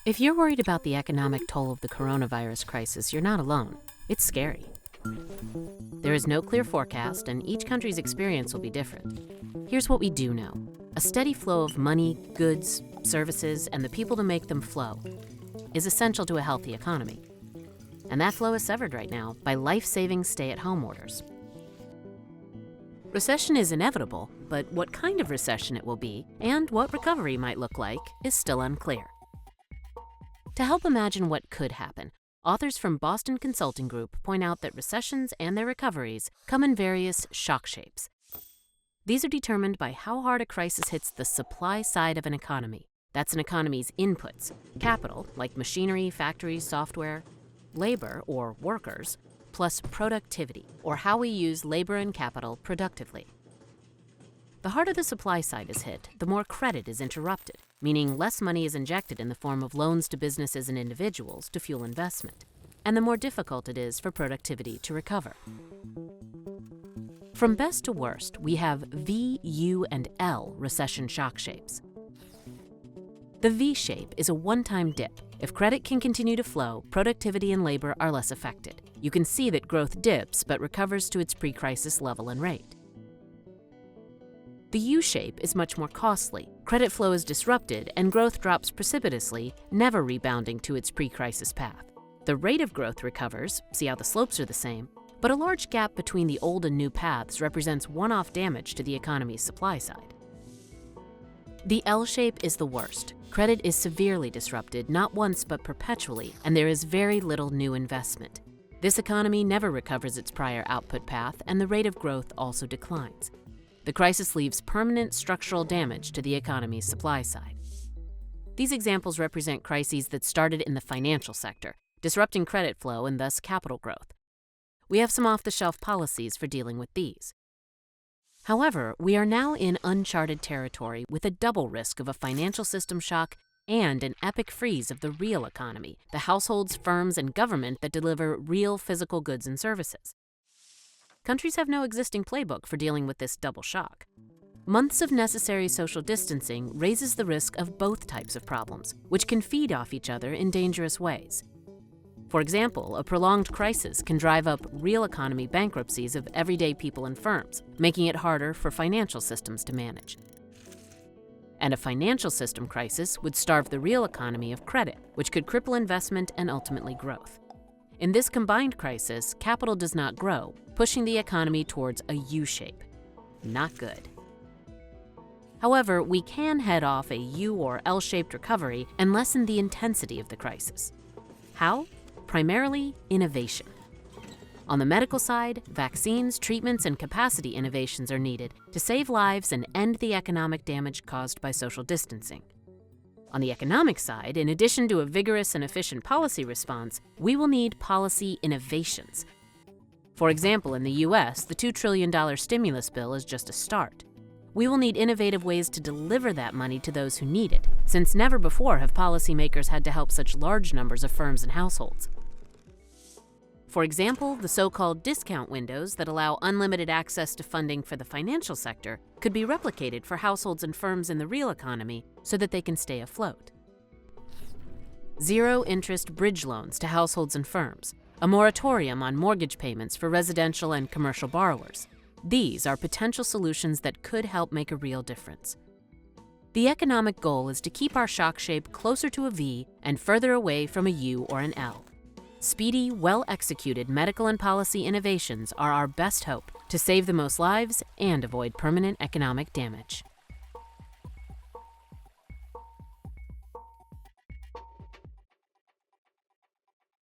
If you're worried about the economic toll of the coronavirus crisis, you're not alone. It's scary. There is no clear forecast, and each country's experience will be different. Here's what we do know. A steady flow of money, goods, services, and the people to make them flow is essential to a healthy economy. And that flow is severed right now by life-saving stay-at-home orders. Recession is inevitable, but what kind of recession it will be and what recovery might look like is still unclear. To help imagine what could happen, authors from Boston Consulting Group point out that recessions and their recoveries come in various shock shapes. These are determined by how hard a crisis hits the supply side of an economy. That's an economy's inputs, capital, like machinery, factories, software, labor, or workers, plus productivity, or how we use labor and capital productively. The harder the supply side is hit, the more credit is interrupted, meaning less money is injected in the form of loans to businesses and individuals to fuel investment, and the more difficult it is for productivity to recover. From best to worst, we have V, U, and L recession shock shapes. The V shape is a one-time dip. If credit can continue to flow, productivity and labor are less affected. You can see that growth dips but recovers to its pre-crisis level and rate. The U shape is much more costly. Credit flow is disrupted and growth drops precipitously, never rebounding to its pre-crisis path. The rate of growth recovers, see how the slopes are the same, but a large gap between the old and new paths represents one-off damage to the economy's supply side. The L shape is the worst. Credit is severely disrupted, not once but perpetually, and there is very little new investment. This economy never recovers its prior output path, and the rate of growth also declines. The crisis leaves permanent structural damage to the economy's supply side. These examples represent crises that started in the financial sector, disrupting credit flow and thus capital growth. We have some off-the-shelf policies for dealing with these. However, we are now in uncharted territory with a double risk of a financial system shock and an epic freeze of the real economy, the households, firms, and government that deliver real physical goods and services. Countries have no existing playbook for dealing with this double shock. Months of necessary social distancing raises the risk of both types of problems, which can feed off each other in dangerous ways. For example, a prolonged crisis can drive up real economy bankruptcies of everyday people and firms, making it harder for financial systems to manage. And a financial system crisis would starve the real economy of credit, which could cripple investment and ultimately growth. In this combined crisis, capital does not grow, pushing the economy towards a U shape. Not good. However, we can head off a U or L-shaped recovery and lessen the intensity of the crisis. How? Primarily, innovation. On the medical side, vaccines, treatments, and capacity innovations are needed to save lives and end the economic damage caused by social distancing. On the economic side, in addition to a vigorous and efficient policy response, we will need policy innovations. For example, in the US, the $2 trillion stimulus bill is just a start. We will need innovative ways to deliver that money to those who need it, since never before have policymakers had to help such large numbers of firms and households. For example, the so-called discount windows that allow unlimited access to funding for the financial sector could be replicated for households and firms in the real economy so that they can stay afloat. Zero-interest bridge loans to households and firms, a moratorium on mortgage payments for residential and commercial borrowers. These are potential solutions that could help make a real difference. The economic goal is to keep our shock shape closer to a V and further away from a U or an L. Speedy, well-executed medical and policy innovations are our best hope to save the most lives and avoid permanent economic damage.